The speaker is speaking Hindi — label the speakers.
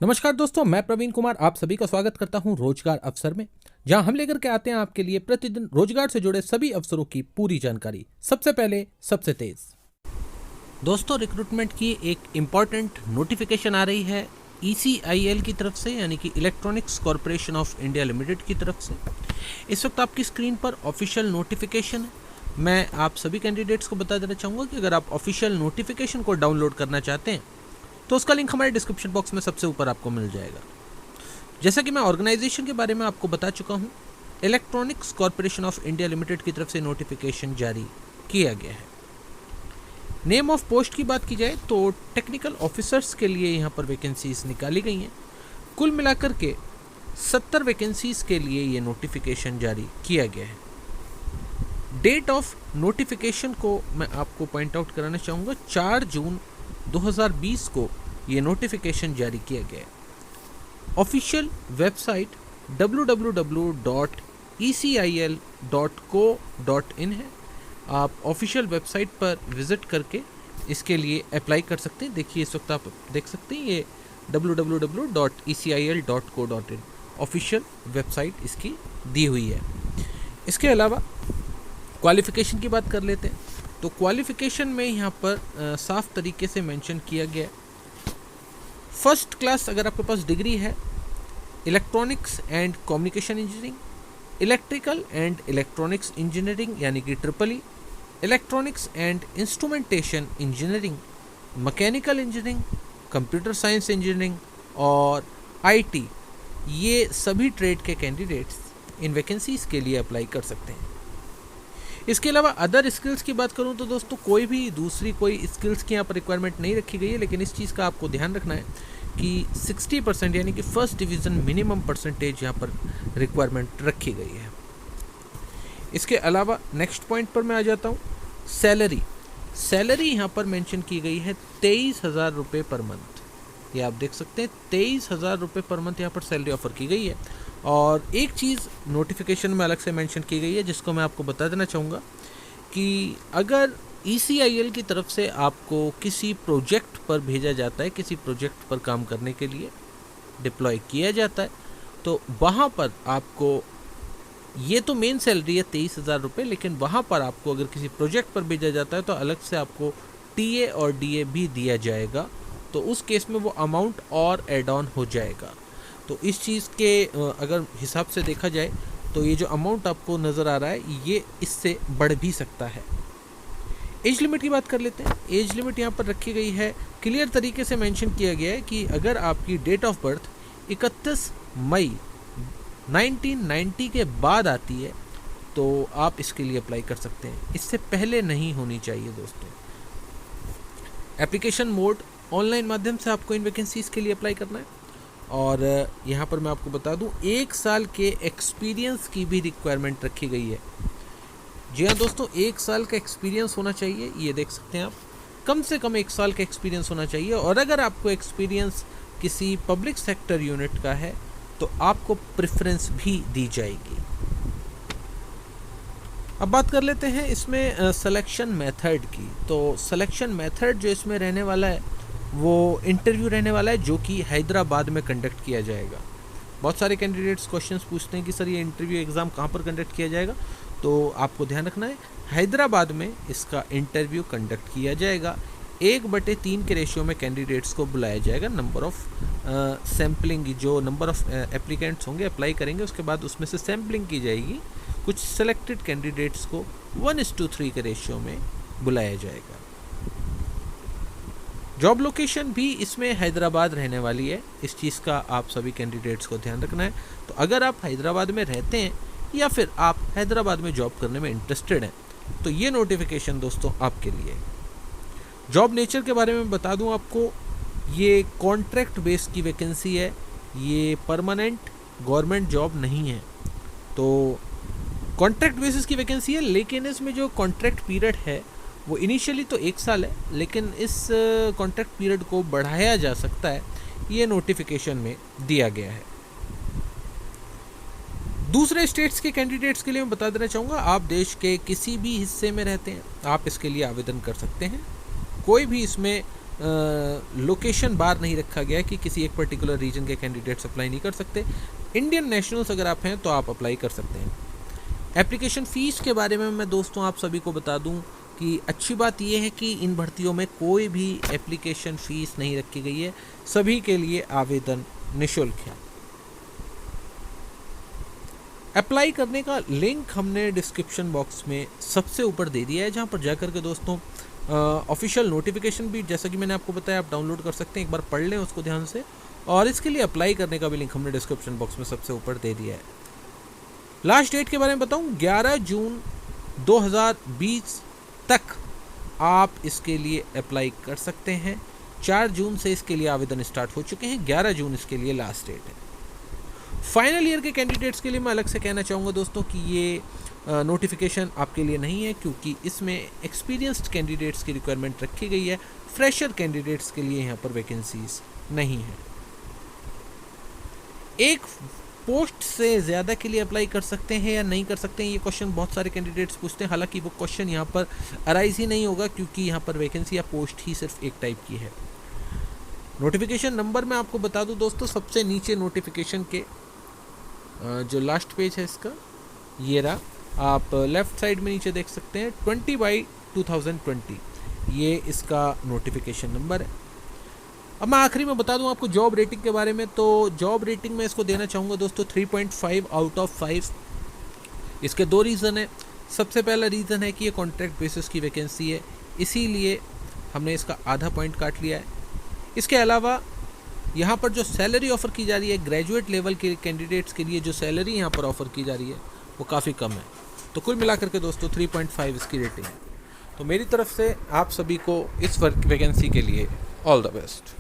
Speaker 1: नमस्कार दोस्तों, मैं प्रवीण कुमार आप सभी का स्वागत करता हूं रोजगार अवसर में, जहां हम लेकर के आते हैं आपके लिए प्रतिदिन रोजगार से जुड़े सभी अवसरों की पूरी जानकारी। सबसे पहले सबसे तेज दोस्तों, रिक्रूटमेंट की एक इम्पॉर्टेंट नोटिफिकेशन आ रही है ECIL की तरफ से, यानी कि electronics corporation of India limited की तरफ से। इस वक्त आपकी स्क्रीन पर ऑफिशियल नोटिफिकेशन है। मैं आप सभी कैंडिडेट्स को बता देना चाहूँगा कि अगर आप ऑफिशियल नोटिफिकेशन को डाउनलोड करना चाहते हैं तो उसका लिंक हमारे डिस्क्रिप्शन बॉक्स में सबसे ऊपर आपको मिल जाएगा। जैसा कि मैं ऑर्गेनाइजेशन के बारे में आपको बता चुका हूँ, electronics corporation of India limited की तरफ से नोटिफिकेशन जारी किया गया है। नेम ऑफ पोस्ट की बात की जाए तो टेक्निकल ऑफिसर्स के लिए यहाँ पर वैकेंसीज निकाली गई हैं। कुल मिलाकर के 70 वैकेंसीज के लिए ये नोटिफिकेशन जारी किया गया है। डेट ऑफ नोटिफिकेशन को मैं आपको पॉइंट आउट कराना चाहूँगा, 4 जून 2020 को ये नोटिफिकेशन जारी किया गया है। ऑफिशियल वेबसाइट www.ecil.co.in है। आप ऑफिशियल वेबसाइट पर विजिट करके इसके लिए अप्लाई कर सकते हैं। देखिए, इस वक्त आप देख सकते हैं ये www.ecil.co.in ऑफिशियल वेबसाइट इसकी दी हुई है। इसके अलावा क्वालिफिकेशन की बात कर लेते हैं तो क्वालिफिकेशन में यहाँ पर साफ तरीके से मेंशन किया गया है। फर्स्ट क्लास अगर आपके पास डिग्री है electronics and communication engineering, electrical and electronics engineering यानी कि triple E, electronics and instrumentation engineering, mechanical engineering, computer science engineering और IT, ये सभी ट्रेड के कैंडिडेट्स इन वैकेंसीज के लिए अप्लाई कर सकते हैं। इसके अलावा अदर स्किल्स की बात करूं तो दोस्तों कोई भी दूसरी कोई स्किल्स की यहाँ पर रिक्वायरमेंट नहीं रखी गई है, लेकिन इस चीज़ का आपको ध्यान रखना है कि 60% यानी कि फर्स्ट डिवीज़न मिनिमम परसेंटेज यहाँ पर रिक्वायरमेंट रखी गई है। इसके अलावा नेक्स्ट पॉइंट पर मैं आ जाता हूँ, सैलरी यहाँ पर मेंशन की गई है 23,000 रुपये पर मंथ। ये आप देख सकते हैं 23,000 रुपये पर मंथ यहाँ पर सैलरी ऑफर की गई है। और एक चीज़ नोटिफिकेशन में अलग से मेंशन की गई है जिसको मैं आपको बता देना चाहूँगा कि अगर ECIL की तरफ से आपको किसी प्रोजेक्ट पर भेजा जाता है, किसी प्रोजेक्ट पर काम करने के लिए डिप्लॉय किया जाता है, तो वहाँ पर आपको, ये तो मेन सैलरी है 23,000 रुपये, लेकिन वहाँ पर आपको अगर किसी प्रोजेक्ट पर भेजा जाता है तो अलग से आपको TA और DA भी दिया जाएगा। तो उस केस में वो अमाउंट और एड ऑन हो जाएगा। तो इस चीज़ के अगर हिसाब से देखा जाए तो ये जो अमाउंट आपको नज़र आ रहा है ये इससे बढ़ भी सकता है। एज लिमिट की बात कर लेते हैं। एज लिमिट यहाँ पर रखी गई है, क्लियर तरीके से मेंशन किया गया है कि अगर आपकी डेट ऑफ बर्थ 31 मई 1990 के बाद आती है तो आप इसके लिए अप्लाई कर सकते हैं, इससे पहले नहीं होनी चाहिए दोस्तों। एप्लीकेशन मोड ऑनलाइन माध्यम से आपको इन वैकेंसीज के लिए अप्लाई करना है। और यहाँ पर मैं आपको बता दूँ 1 साल के एक्सपीरियंस की भी रिक्वायरमेंट रखी गई है। जी हाँ दोस्तों, 1 साल का एक्सपीरियंस होना चाहिए। ये देख सकते हैं आप, कम से कम 1 साल का एक्सपीरियंस होना चाहिए। और अगर आपको एक्सपीरियंस किसी पब्लिक सेक्टर यूनिट का है तो आपको प्रेफरेंस भी दी जाएगी। अब बात कर लेते हैं इसमें सिलेक्शन मेथड की। तो सिलेक्शन मेथड जो इसमें रहने वाला है वो इंटरव्यू रहने वाला है, जो कि हैदराबाद में कंडक्ट किया जाएगा। बहुत सारे कैंडिडेट्स क्वेश्चंस पूछते हैं कि सर ये इंटरव्यू एग्ज़ाम कहाँ पर कंडक्ट किया जाएगा, तो आपको ध्यान रखना है हैदराबाद में इसका इंटरव्यू कंडक्ट किया जाएगा। 1/3 के रेशियो में कैंडिडेट्स को बुलाया जाएगा। नंबर ऑफ़ सैम्पलिंग, जो नंबर ऑफ़ एप्लीकेंट्स होंगे अप्लाई करेंगे, उसके बाद उसमें से सैम्पलिंग की जाएगी। कुछ सेलेक्टेड कैंडिडेट्स को 1:3 के रेशियो में बुलाया जाएगा। जॉब लोकेशन भी इसमें हैदराबाद रहने वाली है। इस चीज़ का आप सभी कैंडिडेट्स को ध्यान रखना है। तो अगर आप हैदराबाद में रहते हैं या फिर आप हैदराबाद में जॉब करने में इंटरेस्टेड हैं तो ये नोटिफिकेशन दोस्तों आपके लिए। जॉब नेचर के बारे में बता दूं आपको, ये कॉन्ट्रैक्ट बेस की वैकेंसी है, ये परमानेंट गवर्नमेंट जॉब नहीं है। तो कॉन्ट्रैक्ट बेसिस की वैकेंसी है, लेकिन इसमें जो कॉन्ट्रैक्ट पीरियड है वो इनिशियली तो 1 साल है, लेकिन इस कॉन्ट्रैक्ट पीरियड को बढ़ाया जा सकता है, ये नोटिफिकेशन में दिया गया है। दूसरे स्टेट्स के कैंडिडेट्स के लिए मैं बता देना चाहूँगा, आप देश के किसी भी हिस्से में रहते हैं आप इसके लिए आवेदन कर सकते हैं। कोई भी इसमें लोकेशन बार नहीं रखा गया कि किसी एक पर्टिकुलर रीजन के कैंडिडेट्स अप्लाई नहीं कर सकते। इंडियन नेशनल्स अगर आप हैं तो आप अप्लाई कर सकते हैं। एप्लीकेशन फ़ीस के बारे में मैं दोस्तों आप सभी को बता दूं कि अच्छी बात यह है कि इन भर्तियों में कोई भी एप्लीकेशन फ़ीस नहीं रखी गई है, सभी के लिए आवेदन निःशुल्क है। अप्लाई करने का लिंक हमने डिस्क्रिप्शन बॉक्स में सबसे ऊपर दे दिया है, जहां पर जाकर के दोस्तों ऑफिशियल नोटिफिकेशन भी, जैसा कि मैंने आपको बताया, आप डाउनलोड कर सकते हैं। एक बार पढ़ लें उसको ध्यान से, और इसके लिए अप्लाई करने का भी लिंक हमने डिस्क्रिप्शन बॉक्स में सबसे ऊपर दे दिया है। लास्ट डेट के बारे में बताऊं, 11 जून 2020 तक आप इसके लिए अप्लाई कर सकते हैं। 4 जून से इसके लिए आवेदन स्टार्ट हो चुके हैं, 11 जून इसके लिए लास्ट डेट है। फाइनल ईयर के कैंडिडेट्स के लिए मैं अलग से कहना चाहूँगा दोस्तों कि ये नोटिफिकेशन आपके लिए नहीं है, क्योंकि इसमें एक्सपीरियंस्ड कैंडिडेट्स की रिक्वायरमेंट रखी गई है। फ्रेशर कैंडिडेट्स के लिए यहाँ पर वैकेंसीज नहीं है। एक पोस्ट से ज़्यादा के लिए अप्लाई कर सकते हैं या नहीं कर सकते हैं, ये क्वेश्चन बहुत सारे कैंडिडेट्स पूछते हैं। हालांकि वो क्वेश्चन यहाँ पर अराइज ही नहीं होगा, क्योंकि यहाँ पर वैकेंसी या पोस्ट ही सिर्फ एक टाइप की है। नोटिफिकेशन नंबर मैं आपको बता दूं दोस्तों, सबसे नीचे नोटिफिकेशन के जो लास्ट पेज है इसका, ये रहा, आप लेफ़्ट साइड में नीचे देख सकते हैं 20/2020, ये इसका नोटिफिकेशन नंबर है। अब मैं आखिरी में बता दूं आपको जॉब रेटिंग के बारे में, तो जॉब रेटिंग में इसको देना चाहूँगा दोस्तों 3.5 आउट ऑफ 5। इसके 2 रीज़न है। सबसे पहला रीज़न है कि ये कॉन्ट्रैक्ट बेसिस की वैकेंसी है, इसीलिए हमने इसका आधा पॉइंट काट लिया है। इसके अलावा यहाँ पर जो सैलरी ऑफ़र की जा रही है ग्रेजुएट लेवल के कैंडिडेट्स के लिए, जो सैलरी यहाँ पर ऑफ़र की जा रही है वो काफ़ी कम है। तो कुल मिलाकर के दोस्तों 3.5 इसकी रेटिंग है। तो मेरी तरफ से आप सभी को इस वैकेंसी के लिए ऑल द बेस्ट।